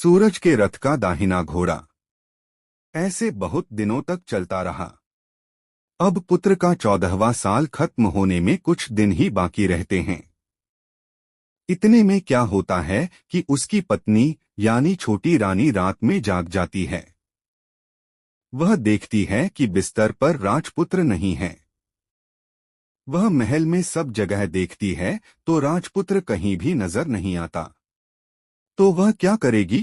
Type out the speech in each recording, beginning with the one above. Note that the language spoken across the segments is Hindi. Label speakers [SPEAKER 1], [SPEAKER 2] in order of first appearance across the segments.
[SPEAKER 1] सूरज के रथ का दाहिना घोड़ा। ऐसे बहुत दिनों तक चलता रहा। अब पुत्र का 14वां साल खत्म होने में कुछ दिन ही बाकी रहते हैं। इतने में क्या होता है कि उसकी पत्नी यानी छोटी रानी रात में जाग जाती है। वह देखती है कि बिस्तर पर राजपुत्र नहीं है। वह महल में सब जगह देखती है तो राजपुत्र कहीं भी नजर नहीं आता। तो वह क्या करेगी?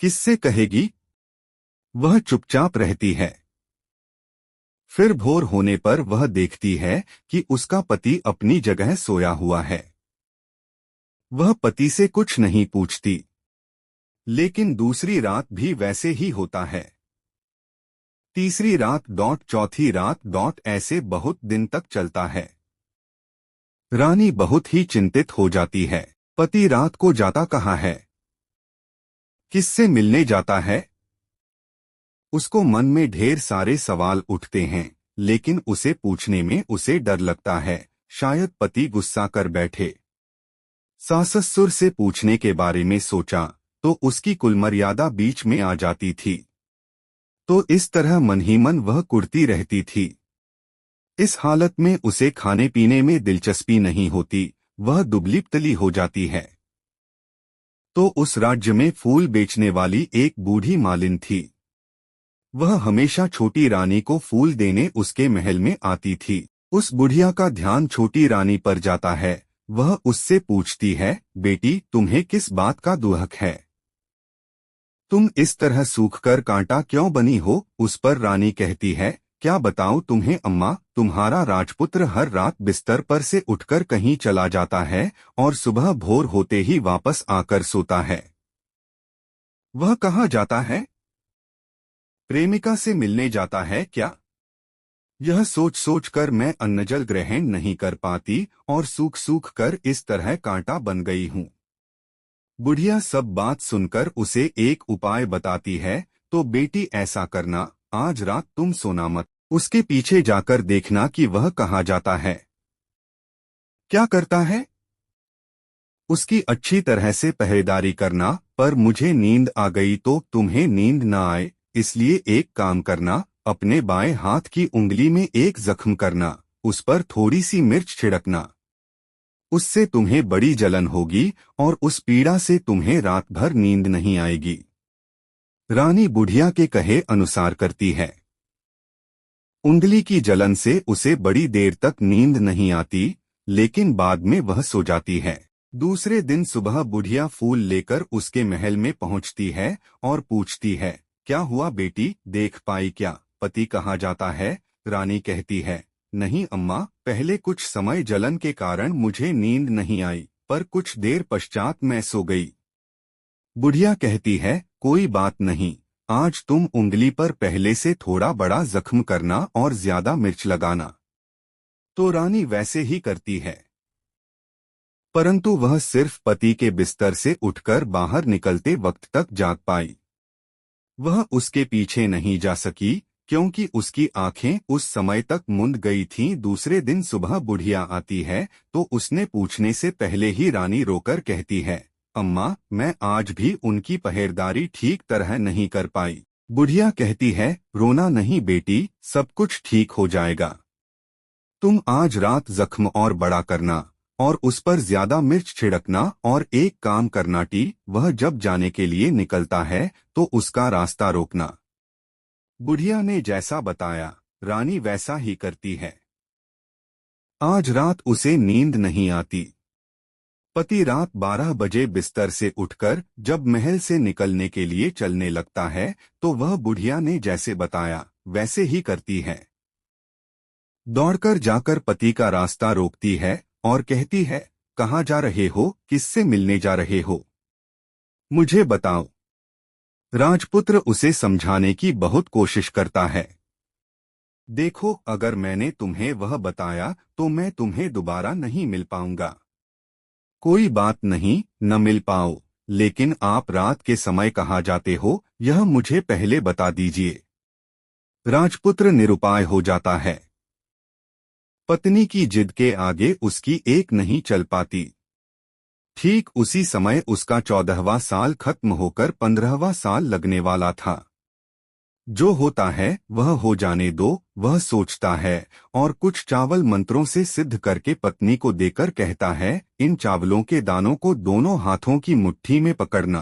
[SPEAKER 1] किससे कहेगी? वह चुपचाप रहती है। फिर भोर होने पर वह देखती है कि उसका पति अपनी जगह सोया हुआ है। वह पति से कुछ नहीं पूछती। लेकिन दूसरी रात भी वैसे ही होता है। तीसरी रात डॉट चौथी रात डॉट ऐसे बहुत दिन तक चलता है। रानी बहुत ही चिंतित हो जाती है। पति रात को जाता कहाँ है? किससे मिलने जाता है? उसको मन में ढेर सारे सवाल उठते हैं, लेकिन उसे पूछने में उसे डर लगता है, शायद पति गुस्सा कर बैठे। सास-ससुर से पूछने के बारे में सोचा तो उसकी कुल मर्यादा बीच में आ जाती थी। तो इस तरह मन ही मन वह कुढ़ती रहती थी। इस हालत में उसे खाने पीने में दिलचस्पी नहीं होती, वह दुबली पतली हो जाती है। तो उस राज्य में फूल बेचने वाली एक बूढ़ी मालिन थी। वह हमेशा छोटी रानी को फूल देने उसके महल में आती थी। उस बुढ़िया का ध्यान छोटी रानी पर जाता है। वह उससे पूछती है, बेटी तुम्हें किस बात का दुहक है? तुम इस तरह सूखकर कांटा क्यों बनी हो? उस पर रानी कहती है, क्या बताऊं तुम्हें अम्मा, तुम्हारा राजपुत्र हर रात बिस्तर पर से उठकर कहीं चला जाता है और सुबह भोर होते ही वापस आकर सोता है। वह कहाँ जाता है? प्रेमिका से मिलने जाता है क्या? यह सोच सोच कर मैं अन्नजल ग्रहण नहीं कर पाती और सूख सूख कर इस तरह कांटा बन गई हूँ। बुढ़िया सब बात सुनकर उसे एक उपाय बताती है, तो बेटी ऐसा करना, आज रात तुम सोना मत, उसके पीछे जाकर देखना कि वह कहाँ जाता है, क्या करता है। उसकी अच्छी तरह से पहरेदारी करना, पर मुझे नींद आ गई तो तुम्हें नींद न आए, इसलिए एक काम करना, अपने बाएं हाथ की उंगली में एक जख्म करना, उस पर थोड़ी सी मिर्च छिड़कना। उससे तुम्हें बड़ी जलन होगी और उस पीड़ा से तुम्हें रात भर नींद नहीं आएगी। रानी बुढ़िया के कहे अनुसार करती है। उंगली की जलन से उसे बड़ी देर तक नींद नहीं आती, लेकिन बाद में वह सो जाती है। दूसरे दिन सुबह बुढ़िया फूल लेकर उसके महल में पहुंचती है और पूछती है, क्या हुआ बेटी, देख पाई क्या, पति कहाँ जाता है? रानी कहती है, नहीं अम्मा, पहले कुछ समय जलन के कारण मुझे नींद नहीं आई, पर कुछ देर पश्चात मैं सो गई। बुढ़िया कहती है, कोई बात नहीं, आज तुम उंगली पर पहले से थोड़ा बड़ा जख्म करना और ज्यादा मिर्च लगाना। तो रानी वैसे ही करती है। परंतु वह सिर्फ पति के बिस्तर से उठकर बाहर निकलते वक्त तक जाग पाई। वह उसके पीछे नहीं जा सकी, क्योंकि उसकी आंखें उस समय तक मुंद गई थीं। दूसरे दिन सुबह बुढ़िया आती है तो उसने पूछने से पहले ही रानी रोकर कहती है, अम्मा, मैं आज भी उनकी पहरेदारी ठीक तरह नहीं कर पाई। बुढ़िया कहती है, रोना नहीं बेटी, सब कुछ ठीक हो जाएगा। तुम आज रात जख्म और बड़ा करना और उस पर ज्यादा मिर्च छिड़कना और एक काम करना टी, वह जब जाने के लिए निकलता है तो उसका रास्ता रोकना। बुढ़िया ने जैसा बताया, रानी वैसा ही करती है। आज रात उसे नींद नहीं आती। पति रात 12 बजे बिस्तर से उठकर जब महल से निकलने के लिए चलने लगता है तो वह बुढ़िया ने जैसे बताया वैसे ही करती है। दौड़कर जाकर पति का रास्ता रोकती है और कहती है, कहाँ जा रहे हो, किससे मिलने जा रहे हो, मुझे बताओ। राजपुत्र उसे समझाने की बहुत कोशिश करता है। देखो, अगर मैंने तुम्हें वह बताया तो मैं तुम्हें दोबारा नहीं मिल पाऊंगा। कोई बात नहीं, न मिल पाओ, लेकिन आप रात के समय कहाँ जाते हो, यह मुझे पहले बता दीजिए। राजपुत्र निरुपाय हो जाता है। पत्नी की जिद के आगे उसकी एक नहीं चल पाती। ठीक उसी समय उसका 14वां साल खत्म होकर 15वां साल लगने वाला था। जो होता है वह हो जाने दो, वह सोचता है और कुछ चावल मंत्रों से सिद्ध करके पत्नी को देकर कहता है, इन चावलों के दानों को दोनों हाथों की मुट्ठी में पकड़ना।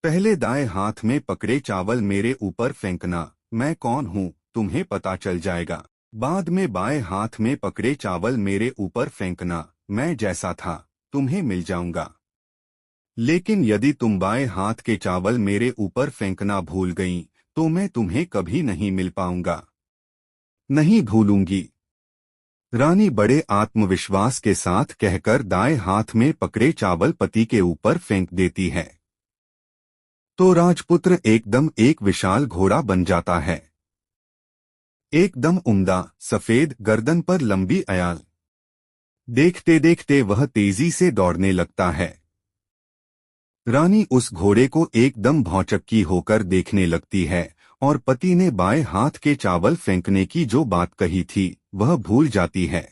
[SPEAKER 1] पहले दाएं हाथ में पकड़े चावल मेरे ऊपर फेंकना, मैं कौन हूँ तुम्हें पता चल जाएगा। बाद में बाएं हाथ में पकड़े चावल मेरे ऊपर फेंकना, मैं जैसा था तुम्हें मिल जाऊंगा। लेकिन यदि तुम बाएं हाथ के चावल मेरे ऊपर फेंकना भूल गईं, तो मैं तुम्हें कभी नहीं मिल पाऊंगा, नहीं भूलूंगी। रानी बड़े आत्मविश्वास के साथ कहकर दाएं हाथ में पकड़े चावल पति के ऊपर फेंक देती है। तो राजपुत्र एकदम एक विशाल घोड़ा बन जाता है, एकदम उम्दा, सफेद, गर्दन पर लंबी अयाल। देखते देखते वह तेजी से दौड़ने लगता है। रानी उस घोड़े को एकदम भौचक्की होकर देखने लगती है और पति ने बाएं हाथ के चावल फेंकने की जो बात कही थी वह भूल जाती है।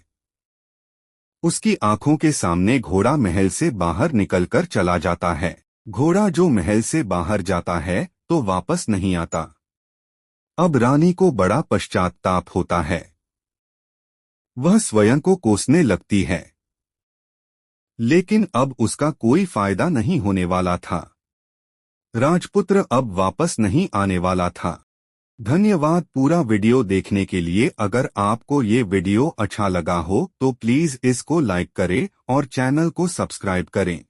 [SPEAKER 1] उसकी आंखों के सामने घोड़ा महल से बाहर निकलकर चला जाता है। घोड़ा जो महल से बाहर जाता है तो वापस नहीं आता। अब रानी को बड़ा पश्चाताप होता है। वह स्वयं को कोसने लगती है, लेकिन अब उसका कोई फायदा नहीं होने वाला था। राजपुत्र अब वापस नहीं आने वाला था। धन्यवाद पूरा वीडियो देखने के लिए। अगर आपको ये वीडियो अच्छा लगा हो तो प्लीज इसको लाइक करें और चैनल को सब्सक्राइब करें।